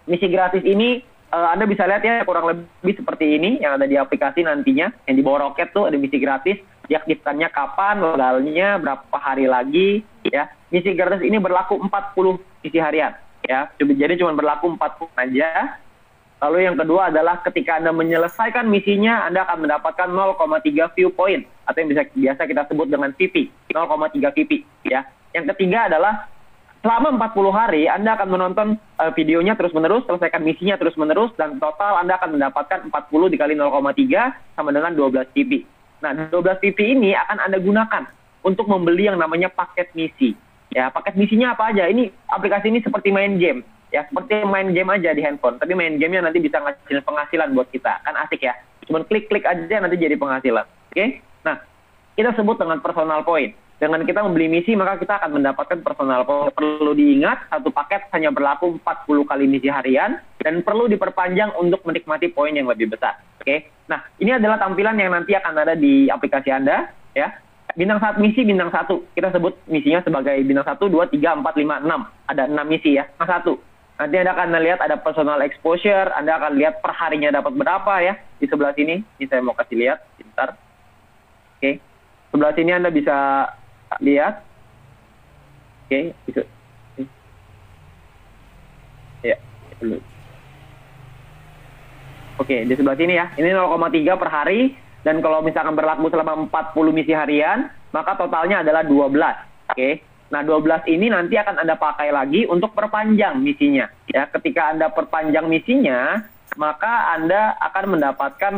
Misi gratis ini Anda bisa lihat ya kurang lebih seperti ini yang ada di aplikasi nantinya. Yang di bawah roket tuh ada misi gratis. Diaktifkannya kapan, legalnya, berapa hari lagi. Ya, misi gratis ini berlaku 40 misi harian. Ya, jadi cuma berlaku 40 aja. Lalu yang kedua adalah ketika Anda menyelesaikan misinya, Anda akan mendapatkan 0,3 view point atau yang biasa kita sebut dengan VP, 0,3 VP. Ya, yang ketiga adalah selama 40 hari, Anda akan menonton videonya terus-menerus, selesaikan misinya terus-menerus, dan total Anda akan mendapatkan 40 dikali 0,3 sama dengan 12 VP. Nah, 12 VP ini akan Anda gunakan untuk membeli yang namanya paket misi. Ya, paket misinya apa aja? Ini aplikasi ini seperti main game. Ya, seperti main game aja di handphone. Tapi main gamenya nanti bisa ngasih penghasilan buat kita. Kan asik ya. Cuman klik-klik aja nanti jadi penghasilan. Oke? Nah, kita sebut dengan personal point. Dengan kita membeli misi, maka kita akan mendapatkan personal point. Perlu diingat, satu paket hanya berlaku 40 kali misi harian, dan perlu diperpanjang untuk menikmati poin yang lebih besar. Oke? Nah, ini adalah tampilan yang nanti akan ada di aplikasi Anda. Ya. Bintang 1 misi, bintang 1. Kita sebut misinya sebagai bintang 1, 2, 3, 4, 5, 6. Ada 6 misi ya. Nah, 1. Nanti Anda akan lihat ada personal exposure. Anda akan lihat per harinya dapat berapa ya. Di sebelah sini. Ini saya mau kasih lihat. Bentar. Oke. Sebelah sini Anda bisa lihat. Oke, bisa. Ya, dulu. Oke, di sebelah sini ya. Ini 0,3 per hari, dan kalau misalkan berlaku selama 40 misi harian, maka totalnya adalah 12. Oke. Nah, 12 ini nanti akan Anda pakai lagi untuk perpanjang misinya. Ya, ketika Anda perpanjang misinya, maka Anda akan mendapatkan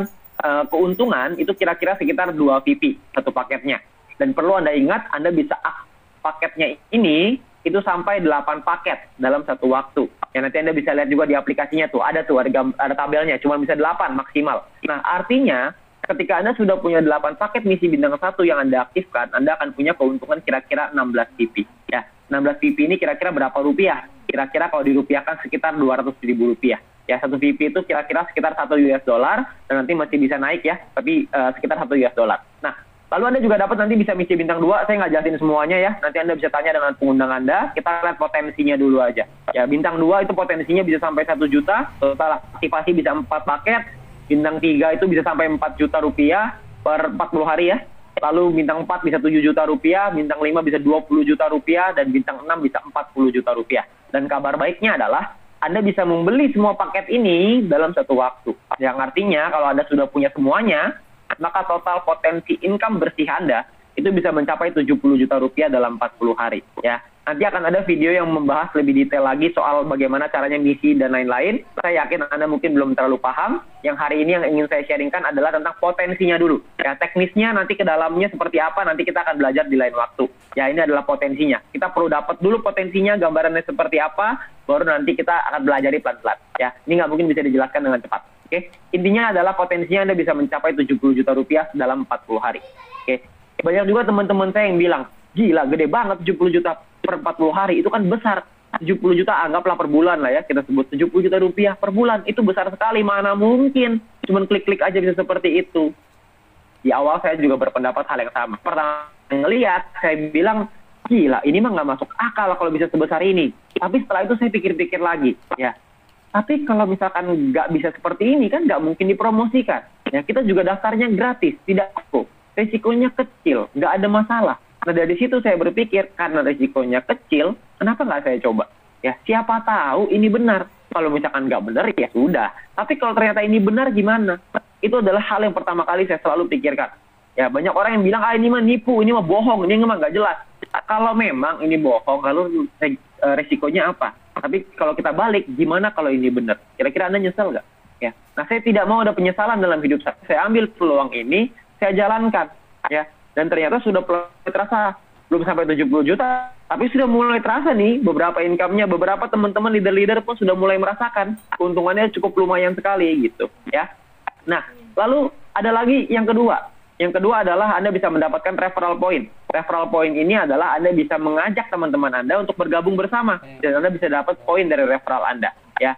keuntungan itu kira-kira sekitar 2 VP satu paketnya. Dan perlu Anda ingat, Anda bisa paketnya ini itu sampai 8 paket dalam satu waktu. Ya, nanti Anda bisa lihat juga di aplikasinya tuh, ada tabelnya, cuma bisa 8 maksimal. Nah, artinya ketika Anda sudah punya 8 paket misi bintang 1 yang Anda aktifkan, Anda akan punya keuntungan kira-kira 16 VP. Ya, 16 VP ini kira-kira berapa rupiah? Kira-kira kalau dirupiahkan sekitar 200.000 rupiah. Ya, satu VP itu kira-kira sekitar 1 US dollar, dan nanti masih bisa naik ya, tapi sekitar 1 US dollar. Nah, lalu Anda juga dapat nanti bisa misi bintang 2, saya nggak jelasin semuanya ya. Nanti Anda bisa tanya dengan pengundang Anda, kita lihat potensinya dulu aja. Ya, bintang 2 itu potensinya bisa sampai 1 juta, total aktivasi bisa 4 paket. Bintang 3 itu bisa sampai 4 juta rupiah per 40 hari ya. Lalu bintang 4 bisa 7 juta rupiah, bintang 5 bisa 20 juta rupiah, dan bintang 6 bisa 40 juta rupiah. Dan kabar baiknya adalah Anda bisa membeli semua paket ini dalam satu waktu. Yang artinya kalau Anda sudah punya semuanya, maka total potensi income bersih Anda itu bisa mencapai 70 juta rupiah dalam 40 hari. Ya, nanti akan ada video yang membahas lebih detail lagi soal bagaimana caranya misi dan lain-lain. Saya yakin Anda mungkin belum terlalu paham. Yang hari ini yang ingin saya sharingkan adalah tentang potensinya dulu. Ya, teknisnya nanti ke dalamnya seperti apa, nanti kita akan belajar di lain waktu. Ya, ini adalah potensinya. Kita perlu dapat dulu potensinya, gambarannya seperti apa, baru nanti kita akan belajari pelan-pelan. Ya, ini nggak mungkin bisa dijelaskan dengan cepat. Oke, intinya adalah potensinya Anda bisa mencapai 70 juta rupiah dalam 40 hari. Oke, banyak juga teman-teman saya yang bilang, gila, gede banget 70 juta per 40 hari, itu kan besar. 70 juta anggaplah per bulan lah ya, kita sebut 70 juta rupiah per bulan, itu besar sekali, mana mungkin. Cuman klik-klik aja bisa seperti itu. Di awal saya juga berpendapat hal yang sama. Pertama ngelihat, saya bilang, gila, ini mah nggak masuk akal kalau bisa sebesar ini. Tapi setelah itu saya pikir-pikir lagi, ya. Tapi kalau misalkan nggak bisa seperti ini, kan nggak mungkin dipromosikan. Ya, kita juga daftarnya gratis, tidak aku. Risikonya kecil, nggak ada masalah. Nah, dari situ saya berpikir, karena risikonya kecil, kenapa nggak saya coba? Ya, siapa tahu ini benar. Kalau misalkan nggak benar, ya sudah. Tapi kalau ternyata ini benar, gimana? Itu adalah hal yang pertama kali saya selalu pikirkan. Ya, banyak orang yang bilang, ini mah nipu, ini mah bohong, ini mah nggak jelas. Kalau memang ini bohong, lalu risikonya apa? Tapi kalau kita balik, gimana kalau ini benar? Kira-kira Anda nyesel nggak? Ya. Nah, saya tidak mau ada penyesalan dalam hidup saya. Saya ambil peluang ini, saya jalankan. Ya. Dan ternyata sudah terasa, belum sampai 70 juta, tapi sudah mulai terasa nih, beberapa income-nya, beberapa teman-teman leader-leader pun sudah mulai merasakan. Keuntungannya cukup lumayan sekali, gitu. Ya. Nah, lalu ada lagi yang kedua. Yang kedua adalah Anda bisa mendapatkan referral point. Referral point ini adalah Anda bisa mengajak teman-teman Anda untuk bergabung bersama. Dan Anda bisa dapat poin dari referral Anda. Ya.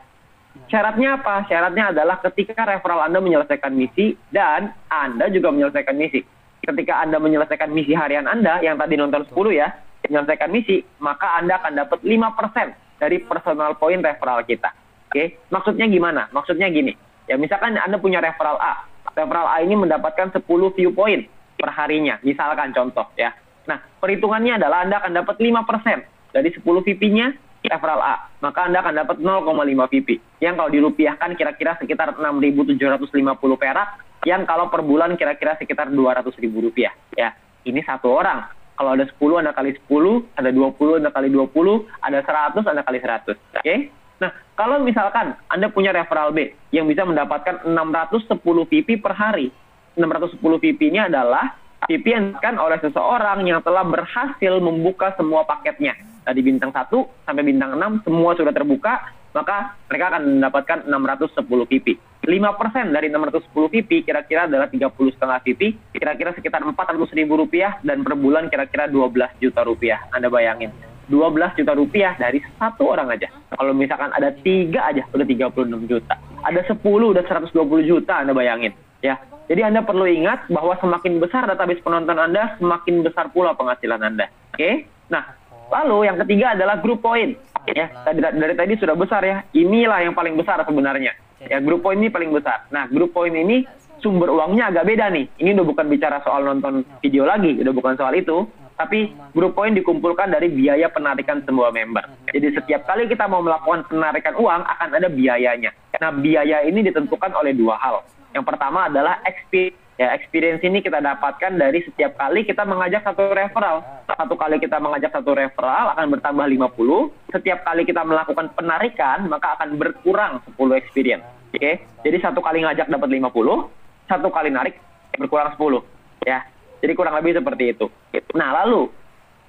Syaratnya apa? Syaratnya adalah ketika referral Anda menyelesaikan misi dan Anda juga menyelesaikan misi. Ketika Anda menyelesaikan misi harian Anda, yang tadi nonton 10 ya, menyelesaikan misi, maka Anda akan dapat 5% dari personal point referral kita. Oke, maksudnya gimana? Maksudnya gini, ya misalkan Anda punya referral A. Referral A ini mendapatkan 10 view point per harinya, misalkan contoh ya. Nah, perhitungannya adalah Anda akan dapat 5% dari 10 VP-nya referral A. Maka Anda akan dapat 0,5 VP. Yang kalau dirupiahkan kira-kira sekitar 6.750 perak, yang kalau per bulan kira-kira sekitar 200.000 rupiah. Ya, ini satu orang. Kalau ada 10, Anda kali 10, ada 20, Anda kali 20, ada 100, Anda kali 100. Oke? Nah, kalau misalkan Anda punya referral B yang bisa mendapatkan 610 VP per hari. 610 VP ini adalah VP yang diberikan oleh seseorang yang telah berhasil membuka semua paketnya. Dari bintang 1 sampai bintang 6, semua sudah terbuka, maka mereka akan mendapatkan 610 VP. 5% dari 610 VP kira-kira adalah 30,5 VP, kira-kira sekitar 400.000 rupiah, dan per bulan kira-kira 12 juta rupiah. Anda bayangin, 12 juta rupiah dari satu orang aja. Kalau misalkan ada 3 aja, udah 36 juta. Ada 10, udah 120 juta, Anda bayangin. Ya, jadi Anda perlu ingat bahwa semakin besar database penonton Anda, semakin besar pula penghasilan Anda. Oke? Nah, lalu yang ketiga adalah group point. Ya, dari tadi sudah besar ya. Inilah yang paling besar sebenarnya. Ya, group point ini paling besar. Nah, group point ini sumber uangnya agak beda nih. Ini udah bukan bicara soal nonton video lagi, udah bukan soal itu. Tapi group point dikumpulkan dari biaya penarikan semua member. Jadi setiap kali kita mau melakukan penarikan uang, akan ada biayanya. Nah, biaya ini ditentukan oleh dua hal. Yang pertama adalah experience. Ya, experience ini kita dapatkan dari setiap kali kita mengajak satu referral. Satu kali kita mengajak satu referral akan bertambah 50. Setiap kali kita melakukan penarikan, maka akan berkurang 10 experience. Oke? Jadi satu kali ngajak dapat 50, satu kali narik berkurang 10. Ya. Jadi kurang lebih seperti itu. Nah, lalu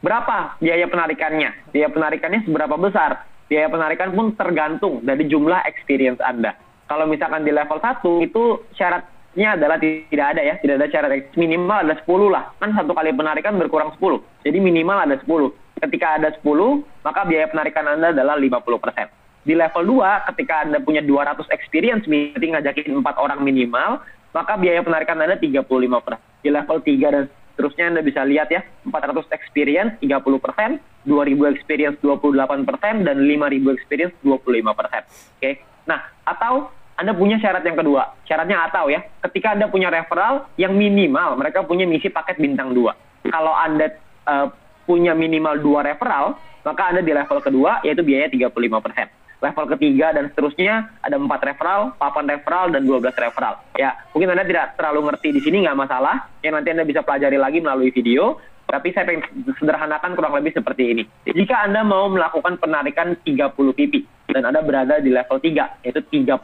berapa biaya penarikannya? Biaya penarikannya seberapa besar? Biaya penarikan pun tergantung dari jumlah experience Anda. Kalau misalkan di level 1 itu syaratnya adalah tidak ada ya, tidak ada syarat, minimal ada 10 lah. Kan satu kali penarikan berkurang 10. Jadi minimal ada 10. Ketika ada 10, maka biaya penarikan Anda adalah 50%. Di level 2, ketika Anda punya 200 experience, berarti ngajakin 4 orang minimal, maka biaya penarikan Anda 35%. Di level 3 dan seterusnya Anda bisa lihat ya, 400 experience 30%, 2000 experience 28%, dan 5000 experience 25%. Oke. Nah, atau Anda punya syarat yang kedua. Syaratnya atau ya, ketika Anda punya referral yang minimal, mereka punya misi paket bintang 2. Kalau Anda punya minimal 2 referral, maka Anda di level kedua, yaitu biaya 35%. Level ketiga dan seterusnya ada 4 referral, 8 referral, dan 12 referral. Ya, mungkin Anda tidak terlalu ngerti di sini, nggak masalah. Ya, nanti Anda bisa pelajari lagi melalui video. Tapi saya pengen sederhanakan kurang lebih seperti ini. Jika Anda mau melakukan penarikan 30 PP dan Anda berada di level 3, yaitu 30%,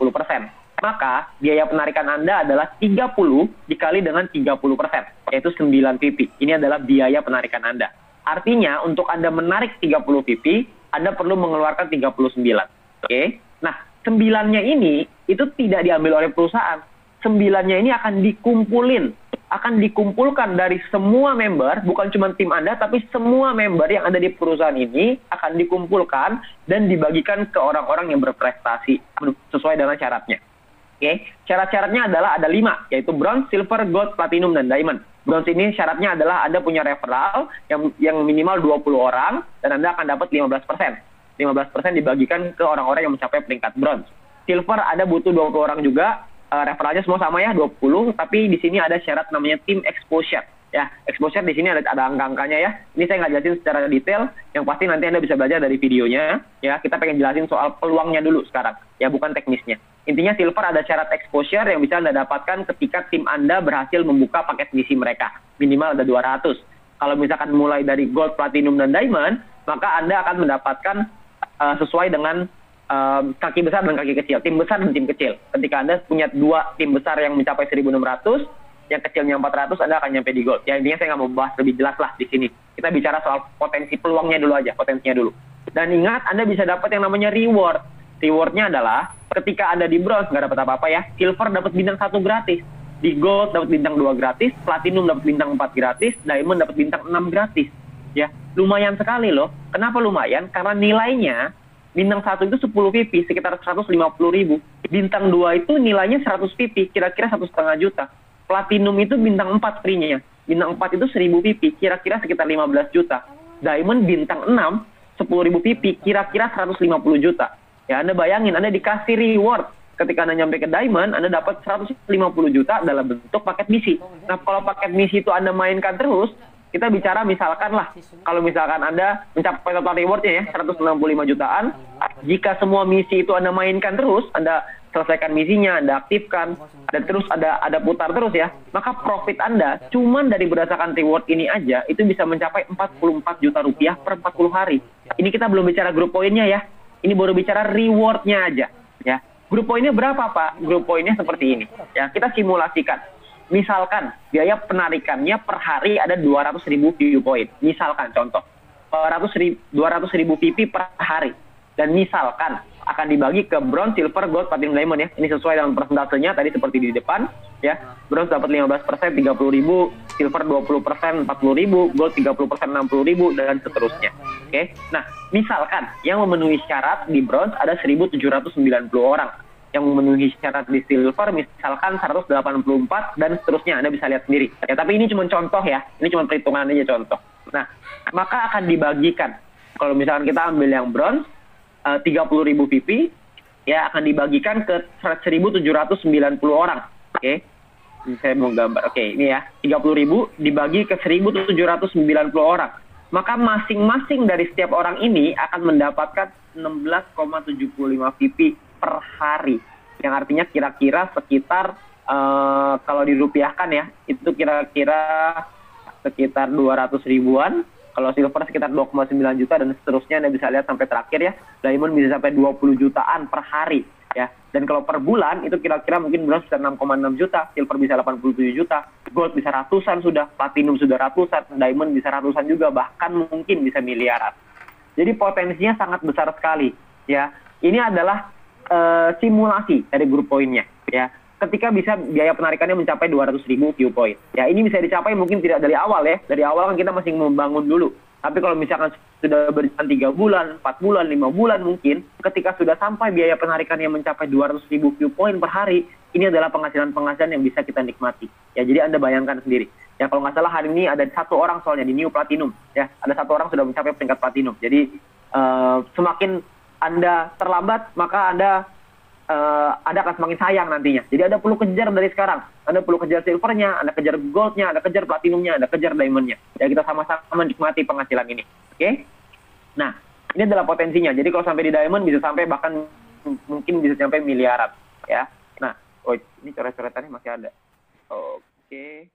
maka biaya penarikan Anda adalah 30 dikali dengan 30%, yaitu 9 PP. Ini adalah biaya penarikan Anda. Artinya, untuk Anda menarik 30 PP, Anda perlu mengeluarkan 39. Oke? Nah, 9-nya ini itu tidak diambil oleh perusahaan. 9-nya ini akan dikumpulkan dari semua member, bukan cuma tim Anda, tapi semua member yang ada di perusahaan ini akan dikumpulkan dan dibagikan ke orang-orang yang berprestasi sesuai dengan syaratnya. Oke, syarat-syaratnya adalah ada 5, yaitu bronze, silver, gold, platinum, dan diamond. Bronze ini syaratnya adalah Anda punya referral yang minimal 20 orang, dan Anda akan dapat 15%. 15% dibagikan ke orang-orang yang mencapai peringkat bronze. Silver ada butuh 20 orang juga, referralnya semua sama ya, 20, tapi di sini ada syarat namanya team exposure. Ya, exposure di sini ada angka-angkanya ya. Ini saya nggak jelasin secara detail, yang pasti nanti Anda bisa belajar dari videonya. Ya, kita pengen jelasin soal peluangnya dulu sekarang, ya bukan teknisnya. Intinya silver ada syarat exposure yang bisa Anda dapatkan ketika tim Anda berhasil membuka paket misi mereka. Minimal ada 200. Kalau misalkan mulai dari gold, platinum, dan diamond, maka Anda akan mendapatkan sesuai dengan kaki besar dan kaki kecil, tim besar dan tim kecil. Ketika Anda punya 2 tim besar yang mencapai 1.600, yang kecilnya 400, Anda akan nyampe di gold. Ya, intinya saya nggak mau bahas lebih jelas lah di sini. Kita bicara soal potensi peluangnya dulu aja, potensinya dulu. Dan ingat, Anda bisa dapat yang namanya reward. Rewardnya adalah ketika Anda di bronze nggak dapat apa-apa ya, silver dapat bintang 1 gratis, di gold dapat bintang 2 gratis, platinum dapat bintang 4 gratis, diamond dapat bintang 6 gratis. Ya, lumayan sekali loh. Kenapa lumayan? Karena nilainya bintang 1 itu 10 PP, sekitar 150.000. Bintang 2 itu nilainya 100 PP, kira-kira 1,5 juta. Platinum itu bintang 4 free-nya. Bintang 4 itu 1000 PP, kira-kira sekitar 15 juta. Diamond bintang 6, 10.000 PP, kira-kira 150 juta. Ya, Anda bayangin, Anda dikasih reward. Ketika Anda nyampe ke Diamond, Anda dapat 150 juta dalam bentuk paket misi. Nah, kalau paket misi itu Anda mainkan terus, kita bicara misalkan lah, kalau misalkan Anda mencapai total rewardnya ya, 165 jutaan, jika semua misi itu Anda mainkan terus, Anda selesaikan misinya, Anda aktifkan, dan terus ada putar terus ya, maka profit Anda cuman dari berdasarkan reward ini aja, itu bisa mencapai 44 juta rupiah per 40 hari. Ini kita belum bicara grup poinnya ya, ini baru bicara rewardnya aja ya. Grup poinnya berapa Pak? Grup poinnya seperti ini ya, kita simulasikan. Misalkan biaya penarikannya per hari ada 200.000 view point. Misalkan contoh 200.000 PP per hari. Dan misalkan akan dibagi ke bronze, silver, gold, platinum, diamond ya. Ini sesuai dengan persentasenya tadi seperti di depan ya. Bronze dapat 15%, 30.000, silver 20%, 40.000, gold 30%, 60.000 dan seterusnya. Oke. Nah, misalkan yang memenuhi syarat di bronze ada 1.790 orang. Yang memenuhi syarat di silver misalkan 184 dan seterusnya, Anda bisa lihat sendiri. Ya, tapi ini cuma contoh ya, ini cuma perhitungan aja contoh. Nah, maka akan dibagikan. Kalau misalkan kita ambil yang bronze 30.000 PP ya akan dibagikan ke 1.790 orang. Oke. Saya mau gambar. Oke, ini ya. 30.000 dibagi ke 1.790 orang. Maka masing-masing dari setiap orang ini akan mendapatkan 16,75 PP per hari, yang artinya kira-kira sekitar kalau dirupiahkan ya, itu kira-kira sekitar 200 ribuan. Kalau silver sekitar 2,9 juta dan seterusnya. Anda bisa lihat sampai terakhir ya, diamond bisa sampai 20 jutaan per hari ya. Dan kalau per bulan itu kira-kira mungkin bulan bisa 6,6 juta, silver bisa 87 juta, gold bisa ratusan sudah, platinum sudah ratusan, diamond bisa ratusan juga, bahkan mungkin bisa miliaran. Jadi potensinya sangat besar sekali ya. Ini adalah simulasi dari grup poinnya ya. Ketika bisa biaya penarikannya mencapai 200.000 view point ya, ini bisa dicapai mungkin tidak dari awal ya. Dari awal kan kita masih membangun dulu, tapi kalau misalkan sudah berjalan 3 bulan, 4 bulan, 5 bulan mungkin, ketika sudah sampai biaya penarikan yang mencapai 200.000 view point per hari, ini adalah penghasilan yang bisa kita nikmati ya. Jadi Anda bayangkan sendiri ya, kalau nggak salah hari ini ada 1 orang soalnya di New Platinum ya, ada 1 orang sudah mencapai peringkat Platinum. Jadi semakin Anda terlambat, maka Anda akan semakin sayang nantinya. Jadi Anda perlu kejar dari sekarang. Anda perlu kejar silvernya, Anda kejar goldnya, Anda kejar platinumnya, Anda kejar diamondnya. Ya, kita sama-sama menikmati penghasilan ini. Oke? Nah, ini adalah potensinya. Jadi kalau sampai di diamond bisa sampai bahkan mungkin bisa sampai miliaran. Ya. Nah, ini coret-coretannya masih ada. Oke.